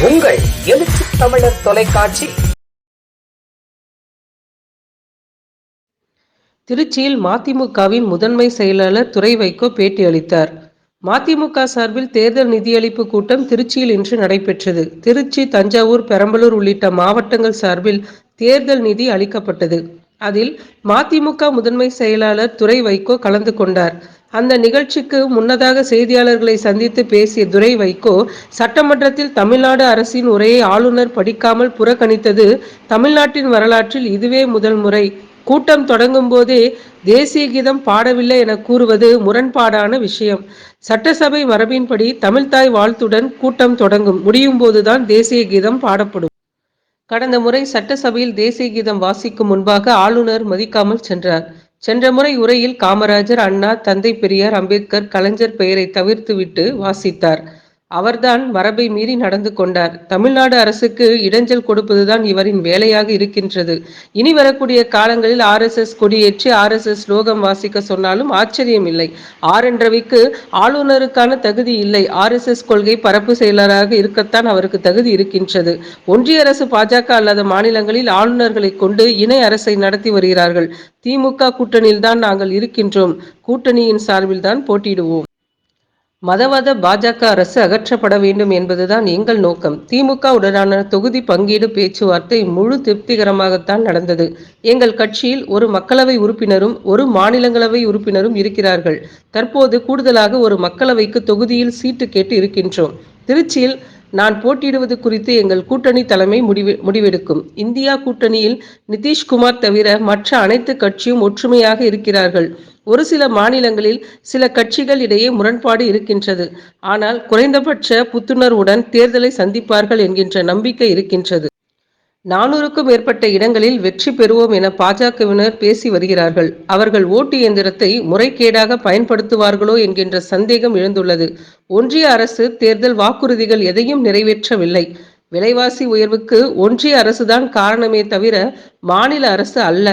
உங்கள் எழுச்சி தமிழர் தொலைக்காட்சி. திருச்சியில் மதிமுகவின் முதன்மை செயலாளர் துரை வைகோ பேட்டியளித்தார். மதிமுக சார்பில் தேர்தல் நிதியளிப்பு கூட்டம் திருச்சியில் இன்று நடைபெற்றது. திருச்சி, தஞ்சாவூர், பெரம்பலூர் உள்ளிட்ட மாவட்டங்கள் சார்பில் தேர்தல் நிதி அளிக்கப்பட்டது. அதில் மதிமுக முதன்மை செயலாளர் துரை வைகோ கலந்து கொண்டார். அந்த நிகழ்ச்சிக்கு முன்னதாக செய்தியாளர்களை சந்தித்து பேசிய துரை வைகோ, சட்டமன்றத்தில் தமிழ்நாடு அரசின் உரையை ஆளுநர் படிக்காமல் புறக்கணித்தது தமிழ்நாட்டின் வரலாற்றில் இதுவே முதல் முறை. கூட்டம் தொடங்கும் போதே தேசிய கீதம் பாடவில்லை என கூறுவது முரண்பாடான விஷயம். சட்டசபை மரபின்படி தமிழ்தாய் வாழ்த்துடன் கூட்டம் தொடங்கும். முடியும் போதுதான் தேசிய கீதம் பாடப்படும். கடந்த முறை சட்டசபையில் தேசிய கீதம் வாசிக்கும் முன்பாக ஆளுநர் மதிக்காமல் சென்றார். சென்ற முறை உரையில் காமராஜர், அண்ணா, தந்தை பெரியார், அம்பேத்கர், கலைஞர் பெயரை தவிர்த்துவிட்டு வாசித்தார். அவர்தான் மரபை மீறி நடந்து கொண்டார். தமிழ்நாடு அரசுக்கு இடைஞ்சல் கொடுப்பதுதான் இவரின் வேலையாக இருக்கின்றது. இனி வரக்கூடிய காலங்களில் RSS கொடியேற்றி RSS ஸ்லோகம் வாசிக்க சொன்னாலும் ஆச்சரியம் இல்லை. என் ரவிக்கு ஆளுநருக்கான தகுதி இல்லை. RSS கொள்கை பரப்பு செயலராக இருக்கத்தான் அவருக்கு தகுதி இருக்கின்றது. ஒன்றிய அரசு பாஜக அல்லாத மாநிலங்களில் ஆளுநர்களை கொண்டு இணை அரசை நடத்தி வருகிறார்கள். திமுக கூட்டணியில் தான் நாங்கள் இருக்கின்றோம். கூட்டணியின் சார்பில் தான் போட்டியிடுவோம். மதவாத பாஜக அரசு அகற்றப்பட வேண்டும் என்பதுதான் எங்கள் நோக்கம். திமுக உடனான தொகுதி பங்கீடு பேச்சுவார்த்தை முழு திருப்திகரமாகத்தான் நடந்தது. எங்கள் கட்சியில் ஒரு மக்களவை உறுப்பினரும் ஒரு மாநிலங்களவை உறுப்பினரும் இருக்கிறார்கள். தற்போது கூடுதலாக ஒரு மக்களவைக்கு தொகுதியில் சீட்டு கேட்டு இருக்கின்றோம். திருச்சியில் நான் போட்டியிடுவது குறித்து எங்கள் கூட்டணி தலைமை முடிவெடுக்கும். இந்தியா கூட்டணியில் நிதிஷ்குமார் தவிர மற்ற அனைத்து கட்சியும் ஒற்றுமையாக இருக்கிறார்கள். ஒரு சில மாநிலங்களில் சில கட்சிகள் இடையே முரண்பாடு இருக்கின்றது. ஆனால் குறைந்தபட்ச புத்துணர்வுடன் தேர்தலை சந்திப்பார்கள் என்கின்ற நம்பிக்கை இருக்கின்றது. 400க்கும் மேற்பட்ட இடங்களில் வெற்றி பெறுவோம் என பாஜகவினர் பேசி வருகிறார்கள். அவர்கள் ஓட்டு இயந்திரத்தை முறைகேடாக பயன்படுத்துவார்களோ என்கின்ற சந்தேகம் எழுந்துள்ளது. ஒன்றிய அரசு தேர்தல் வாக்குறுதிகள் எதையும் நிறைவேற்றவில்லை. விலைவாசி உயர்வுக்கு ஒன்றிய அரசுதான் காரணமே தவிர மாநில அரசு அல்ல.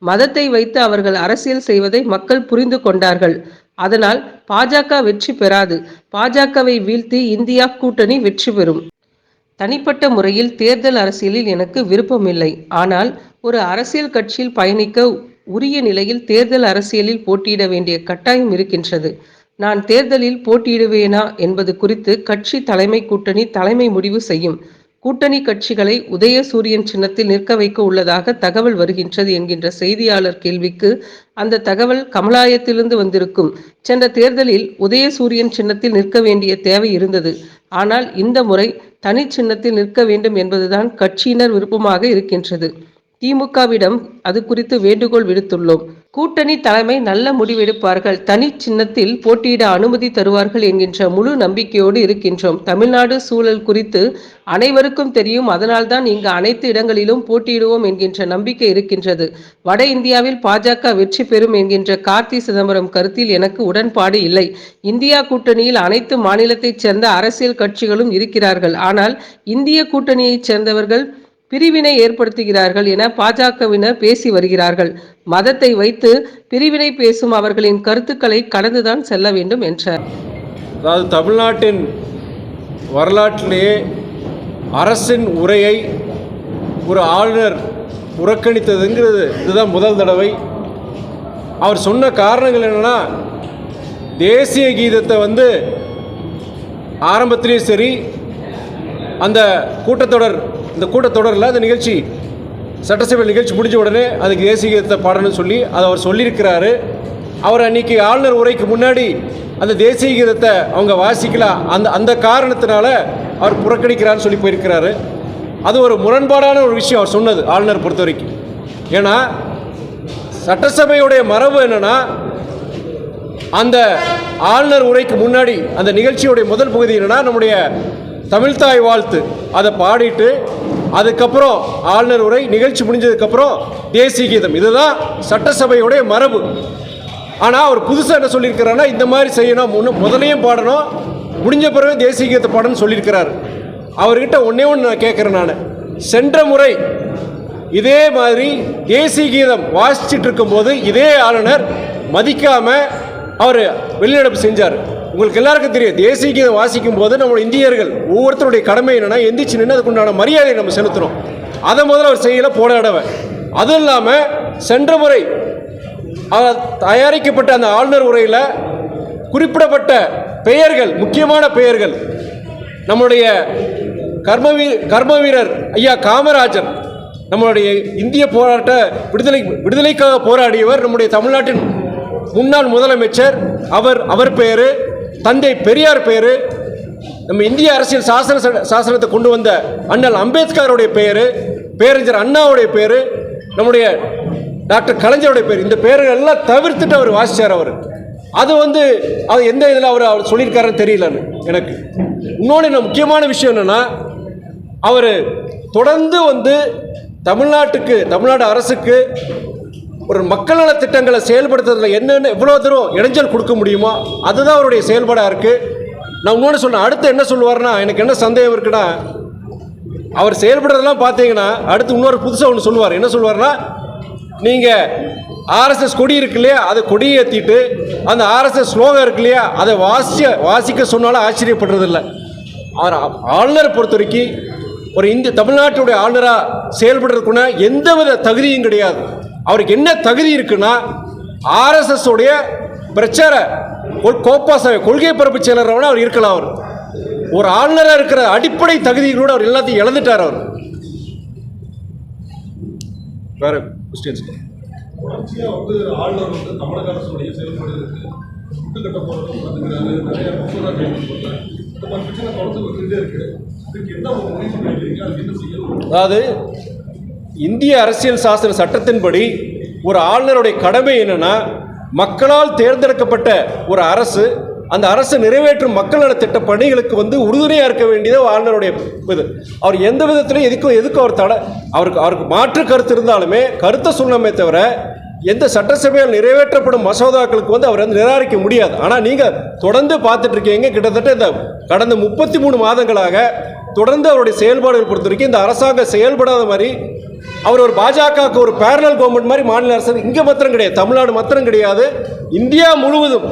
மதத்தை வைத்து அவர்கள் அரசியல் செய்வதை மக்கள் புரிந்து கொண்டார்கள். அதனால் பாஜக வெற்றி பெறாது. பாஜகவை வீழ்த்தி இந்தியா கூட்டணி வெற்றி பெறும். தனிப்பட்ட முறையில் தேர்தல் அரசியலில் எனக்கு விருப்பமில்லை. ஆனால் ஒரு அரசியல் கட்சியில் பயணிக்க உரிய நிலையில் தேர்தல் அரசியலில் போட்டியிட வேண்டிய கட்டாயம் இருக்கின்றது. நான் தேர்தலில் போட்டியிடுவேனா என்பது குறித்து கட்சி தலைமை கூட்டணி தலைமை முடிவு செய்யும். கூட்டணி கட்சிகளை உதயசூரியன் சின்னத்தில் நிற்க வைக்க உள்ளதாக தகவல் வருகின்றது என்கின்ற செய்தியாளர் கேள்விக்கு அந்த தகவல் கமலாயத்திலிருந்து வந்திருக்கும். சென்ற தேர்தலில் உதயசூரியன் சின்னத்தில் நிற்க வேண்டிய தேவை இருந்தது. ஆனால் இந்த முறை தனி சின்னத்தில் நிற்க வேண்டும் என்பதுதான் கட்சியினர் விருப்பமாக இருக்கின்றது. திமுகவிடம் அது குறித்து வேண்டுகோள் விடுத்துள்ளோம். கூட்டணி தலைமை நல்ல முடிவெடுப்பார்கள். தனி சின்னத்தில் போட்டியிட அனுமதி தருவார்கள் என்கின்ற முழு நம்பிக்கையோடு இருக்கின்றோம். தமிழ்நாடு சூழல் குறித்து அனைவருக்கும் தெரியும். அதனால்தான் இங்கு அனைத்து இடங்களிலும் போட்டியிடுவோம் என்கின்ற நம்பிக்கை இருக்கின்றது. வட இந்தியாவில் பாஜக வெற்றி பெறும் என்கின்ற கார்த்தி சிதம்பரம் கருத்தில் எனக்கு உடன்பாடு இல்லை. இந்தியா கூட்டணியில் அனைத்து மாநிலத்தைச் சேர்ந்த அரசியல் கட்சிகளும் இருக்கிறார்கள். ஆனால் இந்திய கூட்டணியைச் சேர்ந்தவர்கள் பிரிவினை ஏற்படுத்துகிறார்கள் என பாஜகவினர் பேசி வருகிறார்கள். மதத்தை வைத்து பிரிவினை பேசும் அவர்களின் கருத்துக்களை கடந்துதான் செல்ல வேண்டும் என்றார். அதாவது தமிழ்நாட்டின் வரலாற்றிலேயே அரசின் உரையை ஒரு ஆளுநர் புறக்கணித்ததுங்கிறது இதுதான் முதல் தடவை. அவர் சொன்ன காரணங்கள் என்னன்னா, தேசிய கீதத்தை ஆரம்பத்திலேயே சரி, அந்த கூட்டத்தொடரில் அந்த நிகழ்ச்சி சட்டசபை நிகழ்ச்சி முடிஞ்ச உடனே அதுக்கு தேசிய கீதத்தை பாடணும்னு சொல்லி அதை அவர் சொல்லியிருக்கிறாரு. அவர் அன்றைக்கி ஆளுநர் உரைக்கு முன்னாடி அந்த தேசிய கீதத்தை அவங்க வாசிக்கலாம், அந்த காரணத்தினால அவர் புறக்கணிக்கிறான்னு சொல்லி போயிருக்கிறாரு. அது ஒரு முரண்பாடான ஒரு விஷயம் அவர் சொன்னது ஆளுநர் பொறுத்த வரைக்கும். ஏன்னா சட்டசபையுடைய மரபு என்னென்னா, அந்த ஆளுநர் உரைக்கு முன்னாடி அந்த நிகழ்ச்சியுடைய முதல் பகுதி என்னென்னா நம்முடைய தமிழ்தாய் வாழ்த்து, அதை பாடிட்டு அதுக்கப்புறம் ஆளுநர் உரை நிகழ்ச்சி முடிஞ்சதுக்கப்புறம் தேசிய கீதம். இதுதான் சட்டசபையுடைய மரபு. ஆனால் அவர் புதுசாக என்ன சொல்லியிருக்கிறாருன்னா, இந்த மாதிரி செய்யணும், முதலையும் பாடணும், முடிஞ்ச பிறகு தேசிய கீதத்தை பாடணும்னு சொல்லியிருக்கிறார். அவர்கிட்ட ஒன்றே நான் கேட்குறேன். நான் சென்ற முறை இதே மாதிரி தேசிய கீதம் வாசிச்சுட்டு இருக்கும்போது இதே ஆளுநர் மதிக்காமல் அவர் வெளிநடப்பு செஞ்சார். உங்களுக்கு எல்லாருக்கும் தெரியும், தேசிய கீதம் வாசிக்கும் போது நம்ம இந்தியர்கள் ஒவ்வொருத்தருடைய கடமை என்னன்னா எந்திரிச்சு நின்று அதுக்குண்டான மரியாதையை நம்ம செலுத்துறோம். அதை முதல்ல அவர் செய்யல போன தடவை. அதுவும் இல்லாமல் சென்ற முறை தயாரிக்கப்பட்ட அந்த ஆளுநர் உரையில் குறிப்பிடப்பட்ட பெயர்கள், முக்கியமான பெயர்கள், நம்முடைய கர்ம வீரர் ஐயா காமராஜர், நம்மளுடைய இந்திய போராட்ட விடுதலைக்காக போராடியவர், நம்முடைய தமிழ்நாட்டின் முன்னாள் முதலமைச்சர், அவர் பேர், தந்தை பெரியார் பேர், நம்ம இந்திய அரசியல் சாசனத்தை கொண்டு வந்த அண்ணல் அம்பேத்கருடைய பேர், பேரறிஞர் அண்ணாவுடைய பேர், நம்முடைய டாக்டர் கலைஞருடைய பேர், இந்த பேர்கள் எல்லாம் தவிர்த்துட்டு அவர் வாசித்தார். அது அது எந்த இதில் அவர் சொல்லியிருக்காருன்னு தெரியலன்னு எனக்கு. இன்னொன்று முக்கியமான விஷயம் என்னென்னா, அவர் தொடர்ந்து தமிழ்நாடு அரசுக்கு ஒரு மக்கள் நல திட்டங்களை செயல்படுத்துறதுல என்னென்ன எவ்வளோ தூரம் இடைஞ்சல் கொடுக்க முடியுமோ அதுதான் அவருடைய செயல்பாடாக இருக்குது. நான் இன்னொன்று சொல்கிறேன், அடுத்து என்ன சொல்லுவார்னா, எனக்கு என்ன சந்தேகம் இருக்குன்னா, அவர் செயல்படுறதெல்லாம் பார்த்தீங்கன்னா அடுத்து இன்னொரு புதுசாக ஒன்று சொல்லுவார். என்ன சொல்லுவார்னா, நீங்கள் ஆர்எஸ்எஸ் கொடி இருக்கு இல்லையா, அதை கொடியை ஏற்றிட்டு அந்த ஆர்எஸ்எஸ் ஸ்லோகம் இருக்கு இல்லையா, அதை வாசிக்க சொன்னாலும் ஆச்சரியப்படுறதில்லை. அவர் ஆளுநரை பொறுத்த வரைக்கும் ஒரு தமிழ்நாட்டுடைய ஆளுநராக செயல்படுறதுக்குன்னா எந்தவித தகுதியும் கிடையாது. அவருக்கு என்ன தகுதி இருக்குன்னா, ஆர்எஸ்எஸ் உடைய பிரச்சார கொள்கை பரப்பு செயலராக அவர் இருக்கலாம். அவர் ஒரு ஆளுநராக இருக்கிற அடிப்படை தகுதிகளோடு அவர் எல்லாத்தையும் இழந்துட்டார். அவர் வேற கொஸ்டின்ஸ் ஆளுநர் தமிழக அரசுடைய செயல்பாடுகளுக்கு முட்டுக்கட்ட போராட்டம் நிறைய மசோதா பிரச்சனை தொடர்ந்து இருக்கு. அதுக்கு என்ன முடிவு பண்ணிருக்கீங்க, அதுக்கு என்ன செய்யணும்? அதாவது இந்திய அரசியல் சாசன சட்டத்தின்படி ஒரு ஆளுநருடைய கடமை என்னன்னா, மக்களால் தேர்ந்தெடுக்கப்பட்ட ஒரு அரசு, அந்த அரசு நிறைவேற்றும் மக்கள் நல திட்ட பணிகளுக்கு உறுதுணையாக இருக்க வேண்டியது ஆளுநருடைய இது. அவர் எந்த விதத்திலையும் எதுக்கும் அவர் அவருக்கு மாற்று கருத்து இருந்தாலுமே கருத்தை சொல்லணுமே தவிர எந்த சட்டசபையில் நிறைவேற்றப்படும் மசோதாக்களுக்கு அவர் நிராகரிக்க முடியாது. ஆனால் நீங்கள் தொடர்ந்து பார்த்துட்டு இருக்கீங்க, கிட்டத்தட்ட இந்த கடந்த 33 மாதங்களாக தொடர்ந்து அவருடைய செயல்பாடுகள் பொறுத்த வரைக்கும் இந்த அரசாங்கம் செயல்படாத மாதிரி, அவர் ஒரு பாஜகவுக்கு ஒரு பேரலல் கவர்மெண்ட் மாதிரி மாநில அரசு இங்கே மாத்திரம் கிடையாது, தமிழ்நாடு மாத்திரம் கிடையாது, இந்தியா முழுவதும்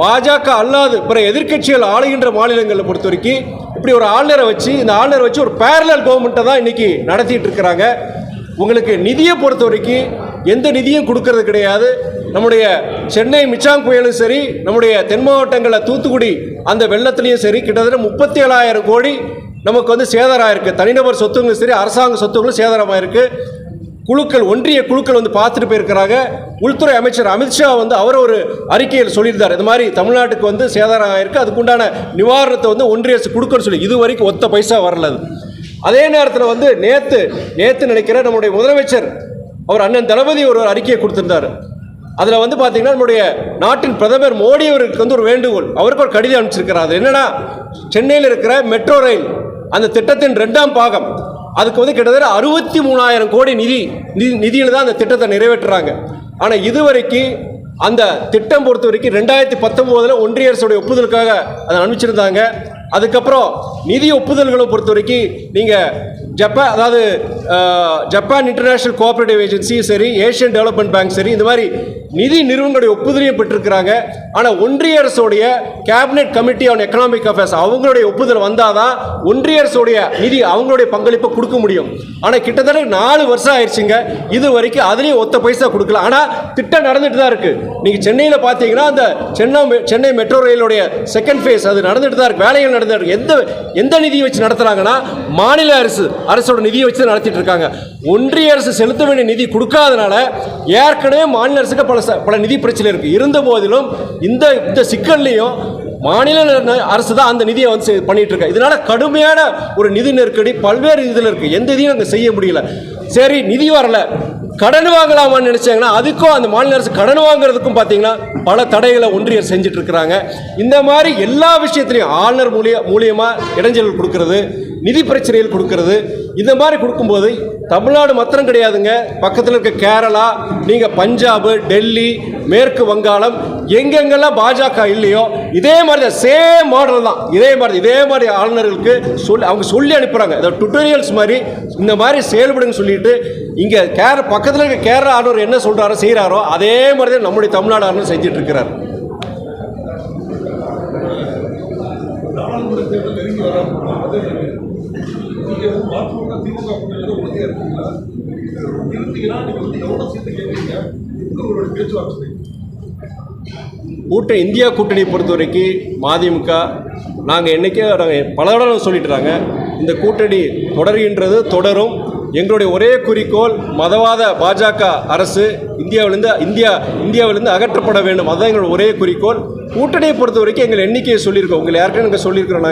பாஜக அல்லாது பிற எதிர்க்கட்சிகள் ஆளுகின்ற மாநிலங்களை பொறுத்த வரைக்கும் இப்படி ஒரு ஆளுநரை வச்சு, இந்த ஆளுநரை வச்சு ஒரு பேரலல் கவர்மெண்ட்டை தான் இன்னைக்கு நடத்திட்டு இருக்கிறாங்க. உங்களுக்கு நிதியை பொறுத்த வரைக்கும் எந்த நிதியும் கொடுக்கறது கிடையாது. நம்முடைய சென்னை மிச்சாங் புயலும் சரி, நம்முடைய தென் மாவட்டங்களில் தூத்துக்குடி அந்த வெள்ளத்திலையும் சரி, கிட்டத்தட்ட 37,000 கோடி நமக்கு சேதாரம் இருக்குது. தனிநபர் சொத்துங்களும் சரி, அரசாங்க சொத்துங்களும் சேதாரமாக இருக்குது. குழுக்கள், ஒன்றிய குழுக்கள் பார்த்துட்டு போயிருக்கிறாங்க. உள்துறை அமைச்சர் அமித்ஷா அவர் ஒரு அறிக்கையில் சொல்லியிருந்தார், இது மாதிரி தமிழ்நாட்டுக்கு சேதாரம் ஆயிருக்கு, அதுக்குண்டான நிவாரணத்தை ஒன்றிய அரசு கொடுக்கணும்னு சொல்லி. இது வரைக்கும் ஒத்த பைசா வரல. அதே நேரத்தில் நேற்று நினைக்கிற நம்முடைய முதலமைச்சர் அவர் அண்ணன் தளபதி ஒரு அறிக்கையை கொடுத்திருந்தார். அதில் பார்த்தீங்கன்னா நம்முடைய நாட்டின் பிரதமர் மோடி அவருக்கு ஒரு வேண்டுகோள், அவருக்கு ஒரு கடிதம் அனுப்பிச்சிருக்கிறார். அது என்னன்னா, சென்னையில் இருக்கிற மெட்ரோ ரயில் அந்த திட்டத்தின் 2ஆம் பாகம், அதுக்கு கிட்டத்தட்ட 63,000 கோடி நிதியில் தான் அந்த திட்டத்தை நிறைவேற்றுறாங்க. ஆனால் இதுவரைக்கும் அந்த திட்டம் பொறுத்த வரைக்கும் 2019 ஒன்றிய அரசுடைய ஒப்புதலுக்காக அதை அனுப்பிச்சிருந்தாங்க. அதுக்கப்புறம் நிதி ஒப்புதல்களை பொறுத்த வரைக்கும் நீங்கள் ஜப்பான் இன்டர்நேஷனல் கோஆபரேட்டிவ் ஏஜென்சி சரி, ஏஷியன் டெவலப்மெண்ட் பேங்க் சரி, இந்த மாதிரி நிதி நிறுவனங்களுடைய ஒப்புதலையும் பெற்றிருக்கிறாங்க. ஆனால் ஒன்றிய அரசுடைய cabinet committee on economic affairs அவங்களுடைய ஒப்புதல் வந்தால் தான் ஒன்றிய அரசுடைய நிதி அவங்களுடைய பங்களிப்பை கொடுக்க முடியும். ஆனால் கிட்டத்தட்ட 4 வருஷம் ஆயிடுச்சுங்க, இது வரைக்கும் அதுலேயும் ஒத்த பைசா கொடுக்கல. ஆனால் திட்டம் நடந்துட்டு தான் இருக்குது. நீங்கள் சென்னையில் பார்த்தீங்கன்னா அந்த சென்னை மெட்ரோ ரயிலுடைய செகண்ட் ஃபேஸ் அது நடந்துட்டு தான் இருக்குது, வேலைகள் நடந்துட்டு இருக்கு. எந்த நிதியை வச்சு நடத்துகிறாங்கன்னா, மாநில அரசோட நிதியை வச்சு நடத்திட்டு இருக்காங்க. ஒன்றிய அரசு செலுத்த வேண்டிய நிதி கொடுக்காதனால ஏற்கனவே மாநில அரசுக்கு பல நிதி பிரச்சனை இருக்கு. இருந்த போதிலும் இந்த சிக்கல்லையும் மாநில அரசு தான் அந்த நிதியை பண்ணிட்டு இருக்க. இதனால கடுமையான ஒரு நிதி நெருக்கடி பல்வேறு இதில் இருக்கு. எந்த இதையும் அங்கே செய்ய முடியல. சரி, நிதி வரல, கடன் வாங்கலாமான்னு நினைச்சாங்கன்னா அதுக்கும் அந்த மாநில அரசு கடன் வாங்குறதுக்கும் பார்த்தீங்கன்னா பல தடைகளை ஒன்றிய அரசு செஞ்சுட்டு இருக்கிறாங்க. இந்த மாதிரி எல்லா விஷயத்திலையும் ஆளுநர் மூலியமா இடைஞ்சல் கொடுக்கறது, நிதி பிரச்சனைகள் கொடுக்கறது, இந்த மாதிரி கொடுக்கும்போது தமிழ்நாடு மாத்திரம் கிடையாதுங்க, பக்கத்தில் இருக்க கேரளா, நீங்கள் பஞ்சாபு, டெல்லி, மேற்கு வங்காளம், எங்கெங்கெல்லாம் பாஜக இல்லையோ இதே மாதிரி தான், சேம் மாடல் தான். இதே மாதிரி ஆளுநர்களுக்கு அவங்க சொல்லி அனுப்புகிறாங்க, இந்த டுட்டோரியல்ஸ் மாதிரி இந்த மாதிரி செயல்படுங்க சொல்லிட்டு. இங்கே பக்கத்தில் இருக்க கேரளா ஆளுநர் என்ன சொல்கிறாரோ செய்கிறாரோ அதே மாதிரி தான் நம்முடைய தமிழ்நாடு ஆளுநர் செஞ்சுட்டு இருக்கிறார். ஆட்சிக்கு வராமல் அதே நீங்கள் அதிமுக கூட்டணியில் உறுதியாக இருக்கீங்களா? இருந்தீங்கன்னா நீங்கள் வந்து எவ்வளோ சீட்டு கேட்குறீங்க? உங்களோட பேச்சுவார்த்தை இந்தியா கூட்டணியை பொறுத்த வரைக்கும் மதிமுக நாங்கள் என்றைக்கே பல தடவை சொல்லிட்டுறாங்க, இந்த கூட்டணி தொடர்கின்றது, தொடரும். எங்களுடைய ஒரே குறிக்கோள் மதவாத பாஜக அரசு இந்தியாவிலிருந்து அகற்றப்பட வேண்டும். அதுதான் எங்களோட ஒரே குறிக்கோள். கூட்டணியை பொறுத்த வரைக்கும் எங்கள் எண்ணிக்கையை சொல்லியிருக்கோம். உங்களை யாருக்கும் சொல்லியிருக்கிறோம்.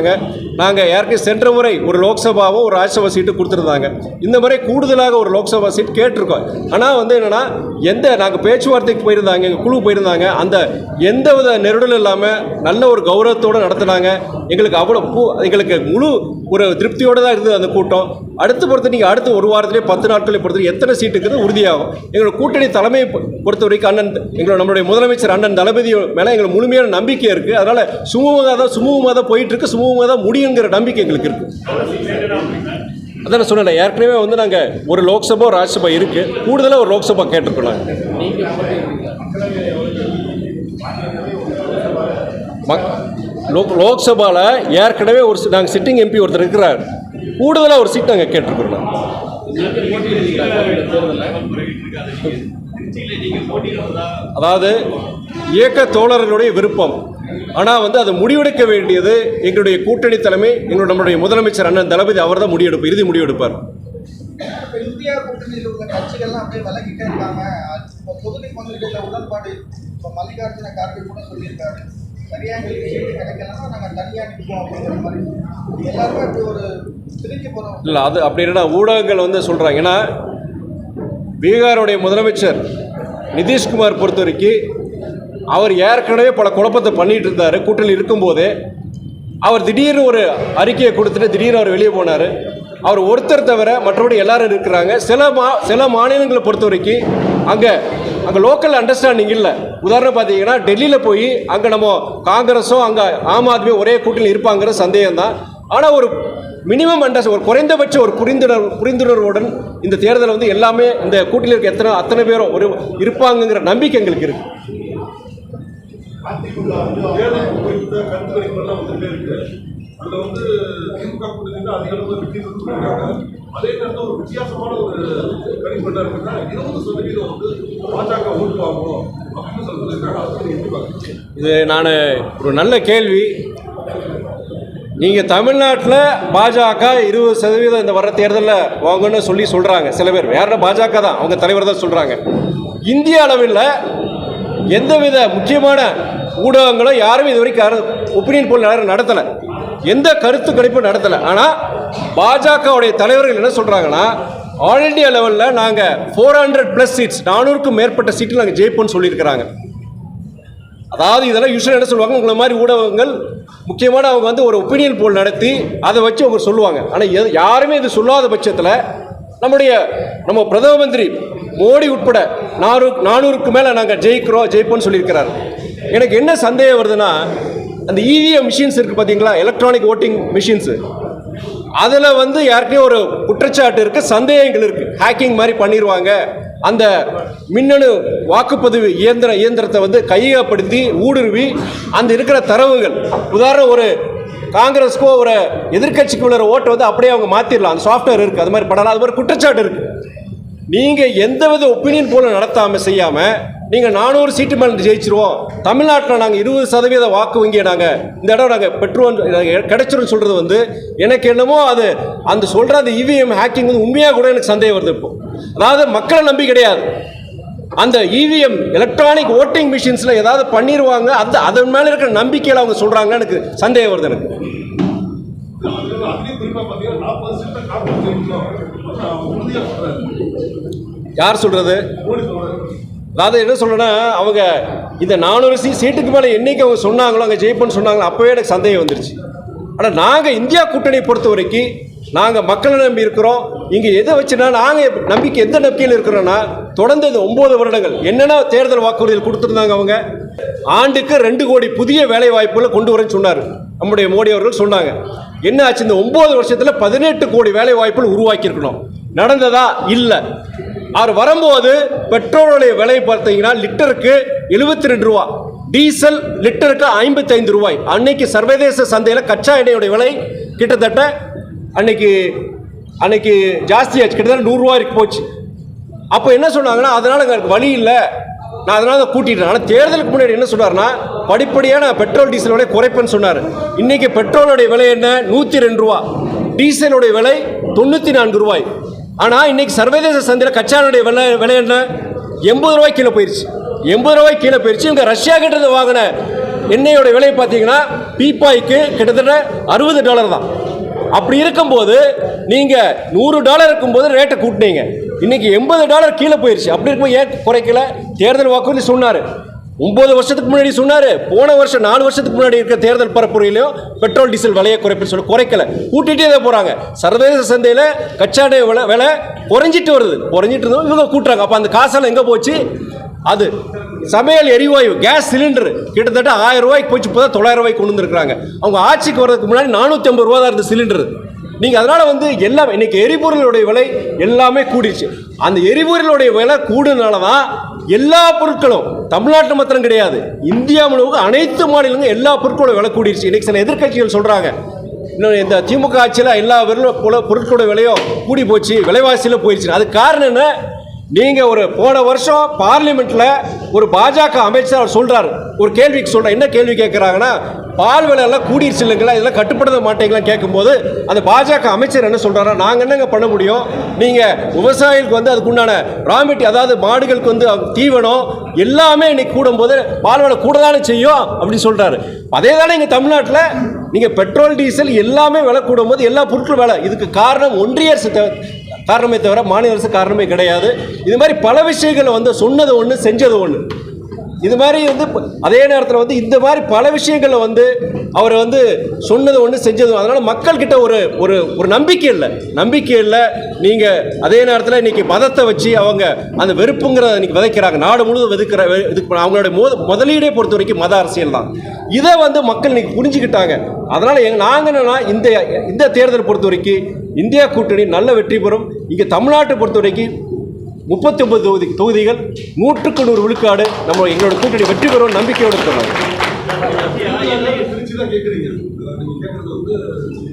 நாங்கள் யாருக்கும் சென்ற முறை ஒரு லோக்சபாவோ ஒரு ராஜ்யசபா சீட்டு கொடுத்துருந்தாங்க. இந்த முறை கூடுதலாக ஒரு லோக்சபா சீட் கேட்டிருக்கோம். ஆனால் என்னென்னா நாங்கள் பேச்சுவார்த்தைக்கு போயிருந்தாங்க, எங்கள் குழு போயிருந்தாங்க. அந்த எந்தவித நெருடலும் இல்லாமல் நல்ல ஒரு கௌரவத்தோடு நடத்தினாங்க. எங்களுக்கு முழு ஒரு திருப்தியோடு தான் இருந்தது அந்த கூட்டம். அடுத்த ஒரு வாரத்திலே 10 நாட்களை பொறுத்த எத்தனை சீட்டுக்கு உறுதியாகும். எங்களோட கூட்டணி தலைமையை பொறுத்த வரைக்கும் நம்மளுடைய முதலமைச்சர் அண்ணன் தளபதி மேலே எங்களுக்கு முழுமையான நம்பிக்கை இருக்குது. அதனால் சுமூகமாக தான் போயிட்டு இருக்கு, சுமூகமாக தான் முடியுங்கிற நம்பிக்கை எங்களுக்கு இருக்குது. அதான் நான் சொன்னேன், ஏற்கனவே நாங்கள் ஒரு லோக்சபா ராஜ்யசபா இருக்குது, கூடுதலாக ஒரு லோக்சபா கேட்டிருக்கோம். லோக்சபாவில் ஏற்கனவே நாங்கள் சிட்டிங் எம்பி ஒருத்தர் இருக்கிறார், கூடுதலாக ஒரு சீட் நாங்கள் கேட்டிருக்கிறோம். அதாவது இயக்க தோழர்களுடைய விருப்பம். ஆனால் அதை முடிவெடுக்க வேண்டியது எங்களுடைய கூட்டணி தலைமை, நம்முடைய முதலமைச்சர் அண்ணன் தளபதி அவர் தான் இறுதி முடிவெடுப்பார். இந்தியா கூட்டணியில் உள்ள கட்சிகள்லாம் அப்படியே விலகிட்டே இருக்காங்க. பொதுநி பங்குகளில் உடன்பாடு இப்போ மல்லிகார்ஜுன கார்கே கூட சொல்லியிருக்காரு, சரியாக எங்களுக்கு சீட்டு கிடைக்கலன்னா நாங்கள் தனியாக நிற்போம் அப்படிங்கிற மாதிரி. எல்லாருமே அப்படி ஒரு திரும்பி போகிறோம். இல்லை, அது அப்படின்னா ஊடகங்கள் சொல்கிறாங்க. ஏன்னா பீகாருடைய முதலமைச்சர் நிதிஷ்குமார் பொறுத்த வரைக்கும் அவர் ஏற்கனவே பல குழப்பத்தை பண்ணிட்டு இருந்தார். கூட்டணியில் இருக்கும்போதே அவர் திடீர்னு ஒரு அறிக்கையை கொடுத்துட்டு திடீர்னு அவர் வெளியே போனார். அவர் ஒருத்தர் தவிர மற்றபடி எல்லாரும் இருக்கிறாங்க. சில மாநிலங்களை பொறுத்த வரைக்கும் அங்கே லோக்கல் அண்டர்ஸ்டாண்டிங் இல்லை. உதாரணம் பார்த்தீங்கன்னா டெல்லியில் போய் அங்கே நம்ம காங்கிரஸும் அங்கே ஆம் ஆத்மி ஒரே கூட்டணியில் இருப்பாங்கிற சந்தேகம் தான். ஆனால் ஒரு மினிமம் ஒரு குறைந்தபட்ச ஒரு புரிந்துணர்வுடன் இந்த தேர்தல் எல்லாமே இந்த கூட்டணியில் இருக்க அத்தனை பேரும் ஒரு இருப்பாங்கங்கிற நம்பிக்கை எங்களுக்கு இருக்குது. தேர்தல் குறித்த கருத்து கணிப்பெல்லாம் வந்துட்டே இருக்கு. அதில் திமுக கூட்டணியில் அதிக அளவு வெற்றி பெற்றிருக்காங்க. அதே நேரத்தில் ஒரு வித்தியாசமான ஒரு கணிப்பு என்ன இருக்குன்னா 20% பாஜக ஓட்டு வாங்கணும் அப்படின்னு சொல்லியிருக்காங்க. அதை எப்படி பார்க்குறீங்க? இது நான் ஒரு நல்ல கேள்வி. நீங்கள் தமிழ்நாட்டில் பாஜக 20% இந்த வர தேர்தலில் வாங்கன்னு சொல்கிறாங்க சில பேர். வேற பாஜக தான், அவங்க தலைவர் தான் சொல்கிறாங்க. இந்திய அளவில் எந்தவித முக்கியமான ஊடகங்களும் யாரும் இது வரைக்கும் ஒப்பீனியன் போல் நடத்தலை, எந்த கருத்து கணிப்பும் நடத்தலை. ஆனால் பாஜகவுடைய தலைவர்கள் என்ன சொல்கிறாங்கன்னா, ஆல் இண்டியா லெவலில் நாங்கள் 400+ சீட்ஸ், 400க்கும் மேற்பட்ட சீட்டில் நாங்கள் ஜெயிப்போம்னு சொல்லியிருக்கிறாங்க. அதாவது இதெல்லாம் யூஸ்வலாக என்ன சொல்லுவாங்க, உங்களை மாதிரி ஊடகங்கள் முக்கியமான அவங்க ஒரு ஒப்பீனியன் போல் நடத்தி அதை வச்சு அவங்க சொல்லுவாங்க. ஆனால் யாருமே இது சொல்லாத பட்சத்தில் நம்ம பிரதம மந்திரி மோடி உட்பட 400க்கு மேலே நாங்கள் ஜெயிப்போம்னு சொல்லியிருக்கிறார். எனக்கு என்ன சந்தேகம் வருதுன்னா, அந்த இவிஎம் மிஷின்ஸ் இருக்குது பார்த்தீங்களா, எலக்ட்ரானிக் ஓட்டிங் மிஷின்ஸு, அதில் யாருக்கையும் ஒரு குற்றச்சாட்டு இருக்குது, சந்தேகங்கள் இருக்குது. ஹேக்கிங் மாதிரி பண்ணிடுவாங்க, அந்த மின்னணு வாக்குப்பதிவு இயந்திரத்தை கையகப்படுத்தி ஊடுருவி அந்த இருக்கிற தரவுகள், உதாரணம் ஒரு காங்கிரஸுக்கோ ஒரு எதிர்கட்சிக்கு உள்ள ஓட்டை அப்படியே அவங்க மாற்றிடலாம், அந்த சாஃப்ட்வேர் இருக்குது, அது மாதிரி பண்ணலாம். அது மாதிரி குற்றச்சாட்டு இருக்குது. நீங்கள் எந்தவித ஒப்பீனியன் போல நடத்தாமல் செய்யாமல் நீங்கள் 400 சீட்டு மேலே ஜெயிச்சிருவோம், தமிழ்நாட்டில் நாங்கள் 20% வாக்கு வங்கியை நாங்கள் இந்த இடம் நாங்கள் பெற்றுவோம் கிடைச்சிரும் சொல்கிறது எனக்கு என்னமோ அது அந்த சொல்கிற அந்த இவிஎம் ஹேக்கிங் உண்மையாக கூட எனக்கு சந்தேகம் வருது. இப்போ அதாவது மக்களை நம்பி கிடையாது, அந்த இவிஎம் எலக்ட்ரானிக் ஓட்டிங் மிஷின்ஸில் ஏதாவது பண்ணிடுவாங்க, அதன் மேலே இருக்கிற நம்பிக்கையில் அவங்க சொல்கிறாங்கன்னு எனக்கு சந்தேகம் வருது. எனக்கு யார் சொல்கிறது? அதாவது என்ன சொல்கிறேன்னா, அவங்க இந்த 400 சீட்டுக்கு மேலே என்னைக்கு அவங்க சொன்னாங்களோ அங்கே ஜெயிப்போன்னு சொன்னாங்களோ அப்போவே எனக்கு சந்தேகம் வந்துருச்சு. ஆனால் நாங்கள் இந்தியா கூட்டணியை பொறுத்த வரைக்கும் நாங்கள் மக்களை நம்பி இருக்கிறோம். இங்கே எதை வச்சுன்னா நாங்கள் எந்த நம்பிக்கையில் இருக்கிறோன்னா, தொடர்ந்து இந்த 9 வருடங்கள் என்னென்ன தேர்தல் வாக்குறுதிகள் கொடுத்துருந்தாங்க. அவங்க ஆண்டுக்கு 2 கோடி புதிய வேலை வாய்ப்புகளை கொண்டு வரேன்னு சொன்னார் நம்முடைய மோடி அவர்கள் சொன்னாங்க. என்ன ஆச்சு? இந்த 9 வருஷத்தில் 18 கோடி வேலை வாய்ப்புகள் உருவாக்கியிருக்கணும். நடந்ததா? இல்லை. அவர் வரும்போது பெட்ரோலுடைய விலை பார்த்தீங்கன்னா லிட்டருக்கு 72 ரூபா, டீசல் லிட்டருக்கு 55 ரூபாய். அன்னைக்கு சர்வதேச சந்தையில் கச்சா எண்ணெயுடைய விலை கிட்டத்தட்ட அன்னைக்கு ஜாஸ்தியாச்சு, கிட்டத்தட்ட 100 ரூபாய் போச்சு. அப்போ என்ன சொன்னாங்கன்னா, அதனால் எனக்கு வழி இல்லை, நான் அதனால தான் கூட்டிட்டேன். ஆனால் தேர்தலுக்கு முன்னாடி என்ன சொன்னார்னா, படிப்படியான பெட்ரோல் டீசல் விலை குறைப்பேன்னு சொன்னார். இன்றைக்கி பெட்ரோலுடைய விலை என்ன? 102 ரூபா, டீசலுடைய விலை 94 ரூபாய். ஆனால் இன்றைக்கி சர்வதேச சந்தையில் கச்சானுடைய விலை என்ன? 80 ரூபாய் கீழே போயிடுச்சு. 80 ரூபாய் கீழே போயிடுச்சு. இவங்க ரஷ்யா கிட்ட வாங்கின எண்ணெயோட விலை பார்த்தீங்கன்னா பீப்பாய்க்கு கிட்டத்தட்ட $60 தான். அப்படி இருக்கும்போது நீங்கள் $100 இருக்கும்போது ரேட்டை கூட்டினீங்க, இன்னைக்கு $80 கீழே போயிடுச்சு. அப்படி இருக்கும்போது ஏன் குறைக்கல? தேர்தல் வாக்குறுதி சொன்னார், 9 வருஷத்துக்கு முன்னாடி சொன்னார், போன வருஷம் 4 வருஷத்துக்கு முன்னாடி இருக்க தேர்தல் பரப்புரையிலையும் பெட்ரோல் டீசல் விலையை குறைப்புன்னு சொல்லி குறைக்கல, கூட்டிகிட்டே தான் போகிறாங்க. சர்வதேச சந்தையில் கச்சா எண்ணெய் விலை குறைஞ்சிட்டு வருது, குறைஞ்சிட்டு இருந்தோம், இவங்க கூட்டுறாங்க. அப்போ அந்த காசெல்லாம் எங்கே போச்சு? அது சமையல் எரிவாயு கேஸ் சிலிண்டர் கிட்டத்தட்ட 1000 ரூபாய்க்கு போச்சு, இப்போ தான் 900 ரூபாய்க்கு கொண்டு வந்துருக்காங்க. அவங்க ஆட்சிக்கு வர்றதுக்கு முன்னாடி 450 ரூபா தான் இருந்தது சிலிண்டர். நீங்கள் அதனால் எல்லாம் இன்றைக்கி எரிபொருளுடைய விலை எல்லாமே கூடிடுச்சு. அந்த எரிபொருளுடைய விலை கூடுனால தான் எல்லா பொருட்களும் தமிழ்நாட்டில் மாத்திரம் கிடையாது, இந்தியா முழுவதும் அனைத்து மாநிலங்களும் எல்லா பொருட்களோட விலை கூடிடுச்சு. இன்றைக்கி சில எதிர்க்கட்சிகள் சொல்கிறாங்க, இன்னும் இந்த திமுக ஆட்சியில் எல்லா பொருட்களோட விலையும் கூடி போச்சு, விலைவாசியில் போயிடுச்சு. அதுக்கு காரணம் என்ன? நீங்கள் போன வருஷம் பார்லிமெண்ட்டில் ஒரு பாஜக அமைச்சர் அவர் சொல்கிறார், ஒரு கேள்விக்கு சொல்கிறார். என்ன கேள்வி கேட்குறாங்கன்னா, பால் விலை எல்லாம் கூடிருச்சு இல்லைங்களா, இதெல்லாம் கட்டுப்படுத்த மாட்டீங்களான்னு கேட்கும்போது அந்த பாஜக அமைச்சர் என்ன சொல்கிறாரா, நாங்கள் என்னங்க பண்ண முடியும், நீங்கள் விவசாயிகளுக்கு அதுக்குண்டான ராமெட்டி, அதாவது மாடுகளுக்கு தீவனம் எல்லாமே இன்னைக்கு கூடும்போது பால் விலை கூட தானே செய்யும் அப்படின்னு சொல்கிறாரு. அதே தானே இங்கே தமிழ்நாட்டில் நீங்கள் பெட்ரோல் டீசல் எல்லாமே விலை கூடும்போது எல்லா பொருட்களும் விலை, இதுக்கு காரணம் ஒன்றிய அரசு காரணமே தவிர மாநில அரசு காரணமே கிடையாது. இது மாதிரி பல விஷயங்களை சொன்னது ஒன்று, செஞ்சது ஒன்று. இது மாதிரி அதே நேரத்தில் இந்த மாதிரி பல விஷயங்களில் அவர் சொன்னது ஒன்று, செஞ்சது. அதனால் மக்கள்கிட்ட ஒரு நம்பிக்கை இல்லை. நீங்கள் அதே நேரத்தில் இன்றைக்கி மதத்தை வச்சு அவங்க அந்த வெறுப்புங்கிறத இன்றைக்கி விதைக்கிறாங்க. நாடு முழுவதும் அவங்களுடைய முதலீடே பொறுத்த வரைக்கும் மத அரசியல் தான். இதை மக்கள் இன்றைக்கி புரிஞ்சுக்கிட்டாங்க. அதனால் நாங்கள் என்னன்னா, இந்த தேர்தல் பொறுத்த வரைக்கும் இந்தியா கூட்டணி நல்ல வெற்றி பெறும். இங்கே தமிழ்நாட்டை பொறுத்த வரைக்கும் 39 தொகுதிகள் 100க்கு 100 விழுக்காடு எங்களோட கூட்டணி வெற்றி பெறும் நம்பிக்கையோடு இருக்கிறோம். திருச்சி தான் கேட்குறீங்க, நீங்கள் கேட்குறது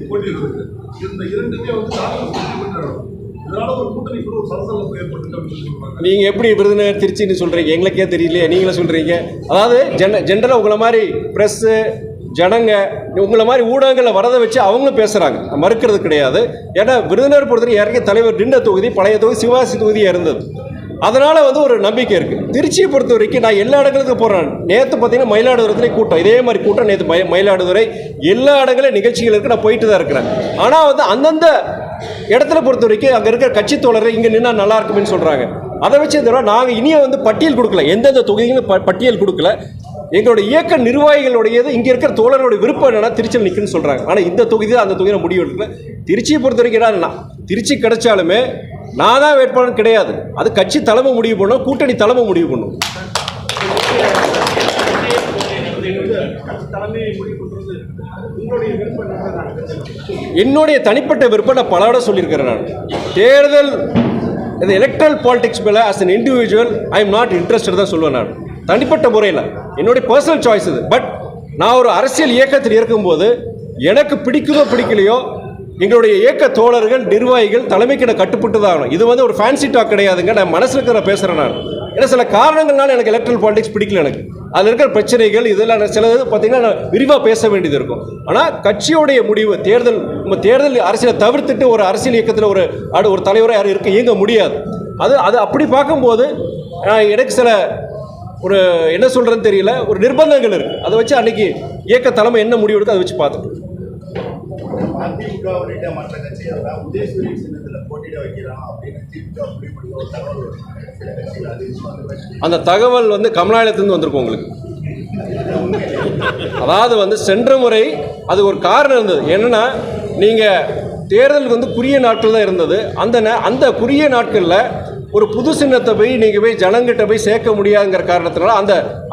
போட்டியில் இருக்கு. இந்த இரண்டுமே இதனால ஒரு கூட்டணி கூட ஒரு சலசலப்பு ஏற்பட்டு நீங்கள் எப்படி விருதுநகர் திருச்சின்னு சொல்கிறீங்க? எங்களுக்கே தெரியலையே, நீங்களே சொல்கிறீங்க. அதாவது ஜென்ரலாக உங்களை மாதிரி ப்ரெஸ்ஸு ஜனங்க உங்களை மாதிரி ஊடகங்களில் வரதை வச்சு அவங்களும் பேசுகிறாங்க, மறுக்கிறது கிடையாது. ஏன்னா விருதுநகர் பொறுத்தவரை ஏற்கனவே தலைவர் நின்ற தொகுதி, பழைய தொகுதி சிவாசி தொகுதியாக இருந்தது. அதனால் ஒரு நம்பிக்கை இருக்குது. திருச்சியை பொறுத்த வரைக்கும் நான் எல்லா இடங்களுக்கும் போகிறேன். நேற்று பார்த்தீங்கன்னா மயிலாடுதுறை கூட்டம், இதே மாதிரி கூட்டம் நேற்று மயிலாடுதுறை எல்லா இடங்களும் நிகழ்ச்சிகள் இருக்குது, நான் போயிட்டு தான் இருக்கிறேன். ஆனால் அந்தந்த இடத்துல பொறுத்த வரைக்கும் அங்கே இருக்கிற கட்சி தோழர்கள் இங்கே நின்னா நல்லா இருக்குன்னு சொல்கிறாங்க. அதை வச்சு நாங்கள் இனியே பட்டியல் கொடுக்கல, எந்தெந்த தொகுதிகளும் பட்டியல் கொடுக்கல. எங்களுடைய இயக்க நிர்வாகிகளுடையது இங்கே இருக்கிற தோழர்களுடைய விருப்பம் என்னன்னா திருச்சியில் நிற்குன்னு சொல்கிறாங்க. ஆனால் இந்த தொகுதி தான் அந்த தொகுதியில் முடிவு எடுக்கல. திருச்சியை பொறுத்த வரைக்கும் என்னன்னா, திருச்சி கிடைச்சாலுமே நான் தான் வேட்பாளர் கிடையாது, அது கட்சி தலைமை முடிவு பண்ணும், கூட்டணி தலைமை முடிவு பண்ணும். என்னுடைய தனிப்பட்ட விருப்பம் நான் பல இடம் சொல்லியிருக்கிறேன். நான் தேர்தல் இந்த எலக்ட்ரல் பாலிடிக்ஸ் மேலே as an individual I am not interested தான் சொல்லுவேன். நான் தனிப்பட்ட முறையில் என்னுடைய பர்சனல் சாய்ஸ் இது. பட் நான் ஒரு அரசியல் இயக்கத்தில் இருக்கும்போது எனக்கு பிடிக்குதோ பிடிக்கலையோ எங்களுடைய இயக்க தோழர்கள் நிர்வாகிகள் தலைமைக்கு நான் கட்டுப்பட்டு தான் ஆகணும். இது ஒரு ஃபேன்சி டாக் கிடையாதுங்க, நான் மனசில் இருக்கிற பேசுகிறேன். நான் ஏன்னா சில காரணங்கள்னால எனக்கு எலக்ட்ரல் பாலிடிக்ஸ் பிடிக்கல. எனக்கு அதில் இருக்கிற பிரச்சனைகள் இதெல்லாம் சிலது பார்த்தீங்கன்னா நான் விரிவாக பேச வேண்டியது இருக்கும். ஆனால் கட்சியோடைய முடிவு தேர்தல் அரசியலை தவிர்த்துட்டு ஒரு அரசியல் இயக்கத்தில் ஒரு தலைவராக யாரும் இயங்க முடியாது. அது அப்படி பார்க்கும்போது எனக்கு சில என்ன சொல்கிறேன்னு தெரியல, ஒரு நிர்பந்தங்கள் இருக்குது. அதை வச்சு அன்னைக்கு இயக்க தலைமை என்ன முடிவு எடுக்க அதை வச்சு பார்த்துட்டு அதிமுக உள்ளிட்ட மற்ற கட்சிகள் உதயசூரிய சின்னத்தில் போட்டியிட வைக்கிறோம் அப்படின்னு அந்த தகவல் கமலாலயத்திலிருந்து வந்திருக்கும் உங்களுக்கு. அதாவது சென்ற முறை அது ஒரு காரணம் இருந்தது. என்னன்னா, நீங்கள் தேர்தல் குறுகிய நாட்கள் தான் இருந்தது. அந்த குறுகிய நாட்களில் ஒரு புது சின்னத்தை நீங்கள் போய் ஜனங்கிட்ட போய் சேர்க்க முடியாதுங்கிற காரணத்தினால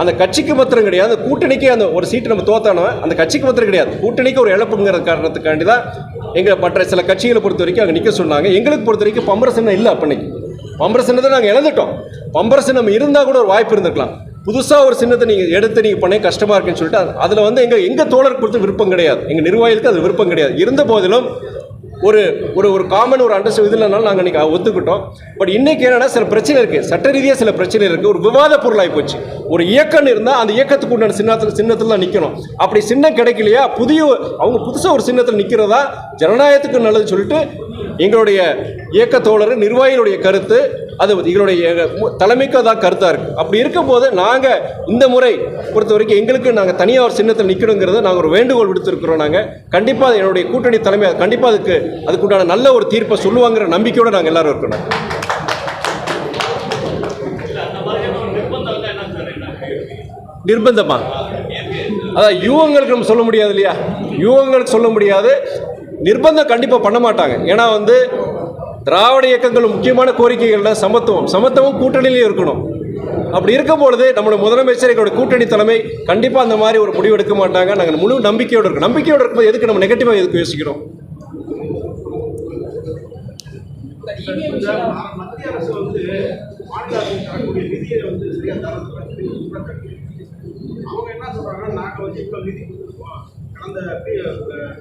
அந்த கட்சிக்கு மாத்திரம் கிடையாது, அந்த கூட்டணிக்கே அந்த ஒரு சீட்டு நம்ம தோத்தானோ அந்த கட்சிக்கு மாத்திரம் கிடையாது, கூட்டணிக்கு ஒரு இழப்புங்கிற காரணத்துக்காண்டி தான் எங்கள் மற்ற சில கட்சிகளை பொறுத்த வரைக்கும் அங்கே நிற்க சொன்னாங்க. எங்களுக்கு பொறுத்த வரைக்கும் பம்பர சின்னம் இல்லை. அப்பன்னைக்கு பம்பர சின்னத்தை நாங்கள் இழந்துட்டோம். பம்பர சின்னம் இருந்தால் கூட ஒரு வாய்ப்பு இருந்திருக்கலாம். புதுசாக ஒரு சின்னத்தை நீங்கள் எடுத்து நீங்கள் பண்ண கஷ்டமாக இருக்குன்னு சொல்லிட்டு அதில் வந்து எங்கள் தோழருக்கு பொறுத்து விருப்பம் கிடையாது, எங்கள் நிர்வாகிகளுக்கு அது விருப்பம் கிடையாது. இருந்த போதிலும் ஒரு ஒரு ஒரு காமன் ஒரு அண்டர்ஸ்டாண்ட் இது இல்லைனாலும் நாங்கள் இன்றைக்கி ஒத்துக்கிட்டோம். பட் இன்றைக்கி என்னென்னா சில பிரச்சனை இருக்குது, சட்ட ரீதியாக சில பிரச்சனை இருக்குது. ஒரு விவாத பொருளாகி போச்சு. ஒரு இயக்கம் இருந்தால் அந்த இயக்கத்துக்கு உண்டான சின்னத்தில் தான் நிற்கணும். அப்படி சின்னம் கிடைக்கலையா, அவங்க புதுசாக ஒரு சின்னத்தில் நிற்கிறதா ஜனநாயகத்துக்கு நல்லதுன்னு சொல்லிட்டு எங்களுடைய இயக்க தோழர் நிர்வாகிகளுடைய கருத்து, அது எங்களுடைய தலைமைக்கு தான் கருத்தாக இருக்குது. அப்படி இருக்கும்போது நாங்கள் இந்த முறை பொறுத்த வரைக்கும் எங்களுக்கு நாங்கள் தனியாக ஒரு சின்னத்தில் நிற்கணுங்கிறத நாங்கள் ஒரு வேண்டுகோள் விடுத்திருக்கிறோம். நாங்கள் கண்டிப்பாக என்னுடைய கூட்டணி தலைமை கண்டிப்பாக அதுக்குண்டான நல்ல ஒரு தீர்ப்பை சொல்லுவாங்கிற நம்பிக்கையோடு நாங்கள் எல்லாரும் இருக்கணும். நிர்பந்தமா அதான் யூகங்களுக்கு நம்ம சொல்ல முடியாது இல்லையா, யூகங்களுக்கு சொல்ல முடியாது. நிர்பந்தம் கண்டிப்பாக பண்ண மாட்டாங்க. ஏன்னா வந்து திராவிட இயக்கங்கள் முக்கியமான கோரிக்கைகளில் சமத்துவம் கூட்டணியிலே இருக்கணும். அப்படி இருக்கும்பொழுது நம்மளோட முதலமைச்சர் எங்களுடைய கூட்டணி தலைமை கண்டிப்பாக அந்த மாதிரி ஒரு முடிவு எடுக்க மாட்டாங்க. நாங்கள் முழு நம்பிக்கையோடு இருக்கோம். நம்பிக்கையோடு இருக்கும்போது எதுக்கு நம்ம நெகட்டிவாக எதுக்கு யோசிக்கிறோம்? மத்திய அரசு வந்து மாநில அரசு தரக்கூடிய நிதியை வந்து சரியா அவங்க என்ன சொல்றாங்கன்னா, நாங்க வந்து இவ்வளவு நிதி கொடுத்துருக்கோம், கடந்த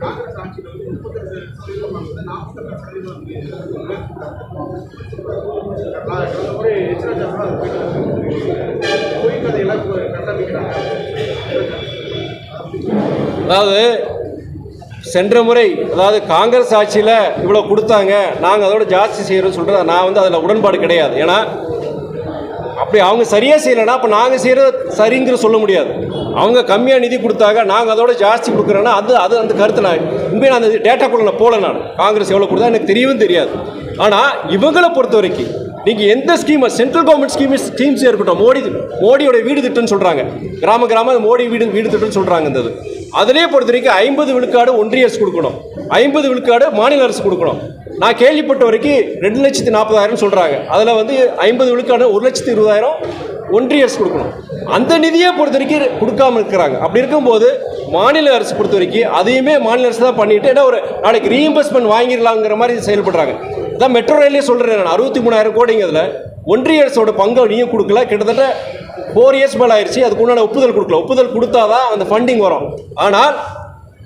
காங்கிரஸ் ஆட்சியில் வந்து 38% வந்து 48% கடந்த முறை எச்ராஜாலாம் போய் கதையெல்லாம் கட்டமைக்கிறாங்க. அதாவது சென்ற முறை அதாவது காங்கிரஸ் ஆட்சியில் இவ்வளோ கொடுத்தாங்க, நாங்கள் அதோட ஜாஸ்தி செய்கிறோம்னு சொல்கிறது நான் வந்து அதில் உடன்பாடு கிடையாது. ஏன்னா அப்படி அவங்க சரியாக செய்யலைன்னா அப்போ நாங்கள் செய்கிறது சரிங்கிற சொல்ல முடியாது. அவங்க கம்மியாக நிதி கொடுத்தாங்க, நாங்கள் அதோட ஜாஸ்தி கொடுக்குறோன்னா அது அந்த கருத்து நான் உண்மையை நான் அந்த டேட்டாக்குள்ள நான் போகல. நான் காங்கிரஸ் எவ்வளோ கொடுத்தா எனக்கு தெரியவும் தெரியாது. ஆனால் இவங்களை பொறுத்த வரைக்கும் நீங்கள் எந்த ஸ்கீமை சென்ட்ரல் கவர்மெண்ட் ஸ்கீம்ஸ் இருக்கட்டும், மோடியோட வீடு திட்டம்னு சொல்கிறாங்க, கிராம மோடி வீடு திட்டம்னு சொல்கிறாங்க. இந்த அதிலே பொறுத்த வரைக்கும் 50 விழுக்காடு ஒன்றிய அரசு கொடுக்கணும், 50 விழுக்காடு மாநில அரசு கொடுக்கணும். நான் கேள்விப்பட்ட வரைக்கும் 2,40,000 சொல்கிறாங்க. அதில் வந்து 50 விழுக்காடு 1,20,000 ஒன்றிய அரசு கொடுக்கணும். அந்த நிதியை பொறுத்த வரைக்கும் கொடுக்காமல் இருக்கிறாங்க. அப்படி இருக்கும்போது மாநில அரசு பொறுத்த வரைக்கும் அதையுமே மாநில அரசு தான் பண்ணிட்டு ஏன்னா ஒரு நாளைக்கு ரீஇம்பர்ஸ்மெண்ட் வாங்கிடலாங்கிற மாதிரி செயல்படுறாங்க. அதான் மெட்ரோ ரயிலே சொல்கிறேன் நான், 63,000 கோடிங்க அதில் ஒன்றிய அரசோட பங்கு நீயும் கொடுக்கல. கிட்டத்தட்ட 4 இயர்ஸ் மேலே ஆயிடுச்சு. அதுக்கு உண்டான ஒப்புதல் கொடுக்கல. ஒப்புதல் கொடுத்தாதான் அந்த ஃபண்டிங் வரும். ஆனால்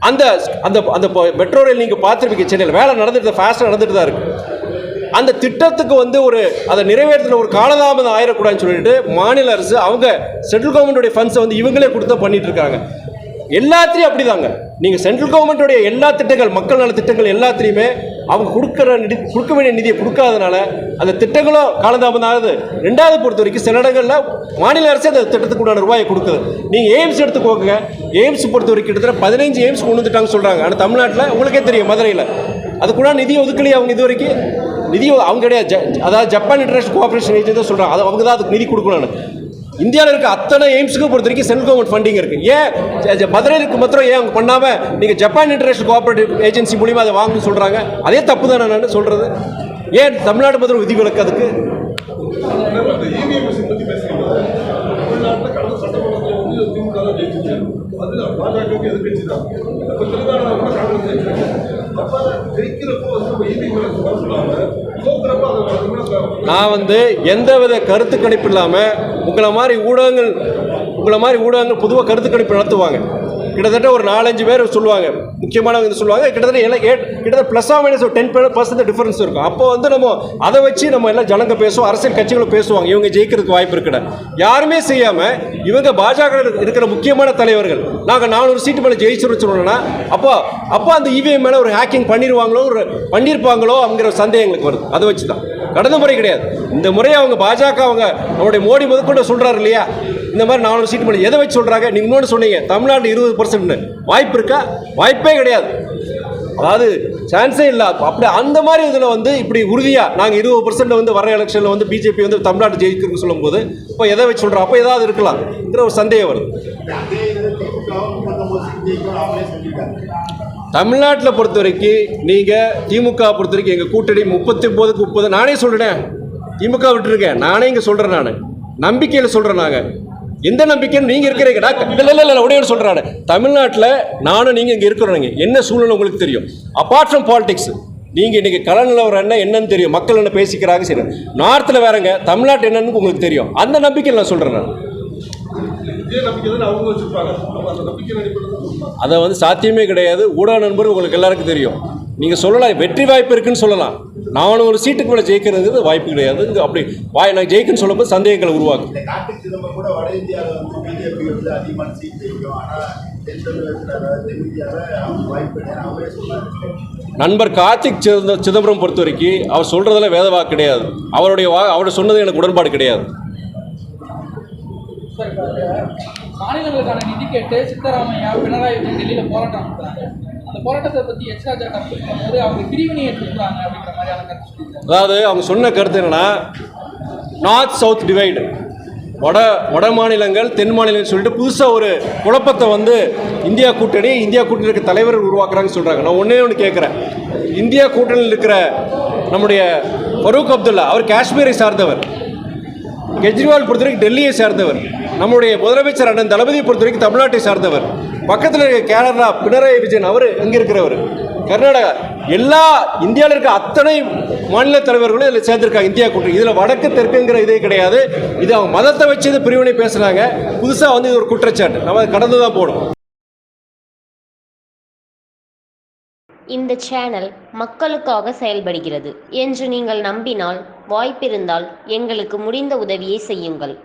அந்த அந்த அந்த மெட்ரோ ரயில் நீங்கள் பார்த்துருப்பீங்க, சென்னையில் வேலை நடந்துட்டு ஃபாஸ்ட்டாக நடந்துட்டு தான் இருக்குது. அந்த திட்டத்துக்கு வந்து அதை நிறைவேற்றல ஒரு காலதாமதம் ஆயிடக்கூடாதுன்னு சொல்லிட்டு மாநில அரசு அவங்க சென்ட்ரல் கவர்மெண்ட்டுடைய ஃபண்ட்ஸை வந்து இவங்களே கொடுத்தா பண்ணிட்டு இருக்காங்க. எல்லாத்திலையும் அப்படிதாங்க. நீங்கள் சென்ட்ரல் கவர்மெண்ட்டுடைய எல்லா திட்டங்கள், மக்கள் நல திட்டங்கள் எல்லாத்திலையுமே அவங்க கொடுக்க வேண்டிய நிதியை கொடுக்காதனால அந்த திட்டங்களும் காலதாமதம் ஆகுது. ரெண்டாவது பொறுத்த வரைக்கும் சில இடங்களில் மாநில அரசு அந்த திட்டத்துக்கு உண்டான ரூபாயை கொடுக்குது. நீங்கள் எய்ம்ஸ் எடுத்துக்கோங்க, எய்ம்ஸ் பொறுத்த வரைக்கும் கிட்டத்தட்ட 15 எய்ம்ஸ் கொண்டு வந்துட்டாங்க சொல்கிறாங்க. ஆனால் தமிழ்நாட்டில் உங்களுக்கே தெரியும், மதுரையில் அதுக்குள்ள நிதி ஒதுக்கலையே அவங்க. இது வரைக்கும் நிதி அவங்க கிடையாது. அதாவது ஜப்பான் இன்டர்நேஷனல் கோஆப்ரேஷன் ஏஜென்சி தான் சொல்கிறாங்க, அது அவங்க தான் அதுக்கு நிதி கொடுக்கணும்னு. இந்தியாவில் இருக்க அத்தனை எய்ம்ஸுக்கும் பொறுத்த வரைக்கும் சென்ட்ரல் கவர்மெண்ட் ஃபண்டிங் இருக்குது. ஏன் மதுரைக்கு மாத்திரம் ஏன் அவங்க பண்ணாமல் நீங்கள் ஜப்பான் இன்டர்நேஷனல் கோஆப்ரேட்டிவ் ஏஜென்சி மூலிமா அதை வாங்கணும்னு சொல்கிறாங்க? அதே தப்பு தானே நான் சொல்கிறது. ஏன் தமிழ்நாடு மாத்திரம் விதிவிலக்கு அதுக்கு? தமிழ்நாட்டில் கடந்த சட்டமன்றத்தில் வந்து திமுக தான் ஜெயிச்சிச்சு, அது பாஜகவுக்கு எதிர்கட்சி தான். இப்போ தெலுங்கானா கூட காங்கிரஸ் ஜெயிச்சாங்க. அப்போ ஜெயிக்கிறப்போ வந்து இவிஎம் வர சொல்லாமல் தோக்குறப்போ நான் வந்து எந்தவித கருத்து கணிப்பு இல்லாமல் உங்களை மாதிரி ஊடகங்கள் பொதுவாக கருத்து கணிப்பு நடத்துவாங்க. கிட்டத்தட்ட ஒரு 4-5 பேர் சொல்லுவாங்க, முக்கியமானவங்க சொல்லுவாங்க. கிட்டத்தட்ட ப்ளஸ் ஆர் மைனஸ் ஒரு 10% டிஃபரன்ஸ் இருக்கும். அப்போ வந்து நம்ம அதை வச்சு நம்ம எல்லாம் ஜனங்க பேசுவோம், அரசியல் கட்சிகளும் பேசுவாங்க, இவங்க ஜெயிக்கிறதுக்கு வாய்ப்பு இருக்குட. யாருமே செய்யாமல் இவங்க பாஜக இருக்கிற முக்கியமான தலைவர்கள் நாங்கள் 400 சீட்டு மேலே ஜெயிச்சுன்னு சொல்லணும்னா அப்போ அந்த இவிஎம் மேலே ஒரு ஹேக்கிங் பண்ணியிருப்பாங்களோ அப்படிங்கிற சந்தேகம் எங்களுக்கு வருது. அதை வச்சு தான். கடந்த முறை கிடையாது, இந்த முறை அவங்க பாஜக நம்மளுடைய மோடி முதற்கொண்டு சொல்கிறாரு இல்லையா, இந்த மாதிரி 400 சீட்டு மேலே எதை வச்சு சொல்கிறாங்க? நீங்கள் இன்னொன்று சொன்னீங்க, தமிழ்நாட்டில் 20% வாய்ப்பு இருக்கா? வாய்ப்பே கிடையாது. அதாவது சான்ஸே இல்லை. அப்படி அந்த மாதிரி இதில் வந்து இப்படி உறுதியாக நாங்கள் 20% வந்து வர எலெக்ஷனில் வந்து பிஜேபி வந்து தமிழ்நாட்டு ஜெயிக்கிறதுக்கு சொல்லும்போது இப்போ எதை வச்சு சொல்கிறோம்? அப்போ ஏதாவது இருக்கலாம்ங்கிற ஒரு சந்தேகம் வருது. தமிழ்நாட்டில் பொறுத்த வரைக்கும் நீங்கள் திமுக பொறுத்த வரைக்கும் எங்கள் கூட்டணி 39க்கு 30 நானே சொல்கிறேன். திமுக விட்டுருக்கேன், நானே இங்கே சொல்கிறேன். நான் நம்பிக்கையில் சொல்கிறேன். நாங்கள் எந்த நம்பிக்கைன்னு நீங்கள் இருக்கிறீங்கடா? இல்லை உடைய சொல்கிறாரு. தமிழ்நாட்டில் நானும் நீங்கள் இங்கே இருக்கிறோங்க, என்ன சூழ்நிலை உங்களுக்கு தெரியும். அப்பார்ட் ஃப்ரம் பாலிடிக்ஸ் நீங்கள் இன்றைக்கி கள நிலவரம் என்னன்னு தெரியும், மக்கள் என்ன பேசிக்கிறாங்க. சரி, நார்த்தில் வேறங்க, தமிழ்நாட்டு என்னன்னு உங்களுக்கு தெரியும். அந்த நம்பிக்கையில் நான் சொல்கிறேன். நான் இதே நம்பிக்கை தானே அவங்க வச்சிருப்பாங்க. அப்ப அந்த நம்பிக்கை அடிப்படையில் அதை வந்து சாத்தியமே கிடையாது. ஊடக நண்பர் உங்களுக்கு எல்லாருக்கும் தெரியும். நீங்கள் சொல்லலாம் வெற்றி வாய்ப்பு இருக்குன்னு சொல்லலாம். நான் ஒரு சீட்டுக்கு மேலே ஜெயிக்கிறது வாய்ப்பு கிடையாது. அப்படி நான் ஜெயிக்குன்னு சொல்லும்போது சந்தேகங்களை உருவாக்கும். இந்த கார்த்திக் சிதம்பரம் கூட வட இந்தியாவில் வந்து பிஜேபி வந்து அதிகமான சீட் ஜெயிக்கும், ஆனால் தென் தமிழகத்தில் தென் இந்தியாவில் வாய்ப்பு இல்லை அவரே சொன்னார். நண்பர் கார்த்திக் சிதம்பரம் பொறுத்த வரைக்கும் அவர் சொல்கிறதுல வேத வாக்கு கிடையாது. அவர் சொன்னது எனக்கு உடன்பாடு கிடையாது. சார், மாநிலங்களுக்கான நிதி கேட்டு சித்தராமையா பினராயி விஜயன் டெல்லியில் போராட்டம் நடத்துறாங்க. அந்த போராட்டத்தை பற்றி எச் ராஜா கருத்து சொல்லும்போது அவங்க பிரிவினை ஏற்றுக்கிறாங்க அப்படிங்கிற மாதிரியான கருத்து சொல்லியிருக்காங்க. அதாவது அவங்க சொன்ன கருத்து என்னன்னா, நார்த் சவுத் டிவைடு, வட மாநிலங்கள் தென் மாநிலங்கள் சொல்லிட்டு புதுசாக ஒரு குழப்பத்தை வந்து இந்தியா கூட்டணியில் இருக்க தலைவர்கள் உருவாக்குறாங்கன்னு சொல்கிறாங்க. நான் ஒன்று கேட்குறேன். இந்தியா கூட்டணியில் இருக்கிற நம்முடைய ஃபரூக் அப்துல்லா அவர் காஷ்மீரை சார்ந்தவர். கெஜ்ரிவால் பொறுத்த வரைக்கும் டெல்லியை சார்ந்தவர். நம்முடைய முதலமைச்சர் அண்ணன் தளபதியை பொறுத்த வரைக்கும் தமிழ்நாட்டை சார்ந்தவர். பக்கத்தில் இருக்க கேரளா பினராயி விஜயன் அவர் எங்கே இருக்கிறவர், கர்நாடகா. எல்லா இந்தியாவில் இருக்க அத்தனை மாநில தலைவர்களும் இதில் சேர்ந்திருக்காங்க இந்தியா கூட்டணி. இதில் வடக்கு தெற்குங்கிற இதே கிடையாது. இது அவங்க மதத்தை வச்சு இது பிரிவினை பேசுகிறாங்க. புதுசாக வந்து இது ஒரு குற்றச்சாட்டு. நம்ம கடந்து தான் போகணும். இந்த சேனல் மக்களுக்காக செயல்படுகிறது என்று நீங்கள் நம்பினால், வாய்ப்பிருந்தால் எங்களுக்கு முடிந்த உதவியை செய்யுங்கள்.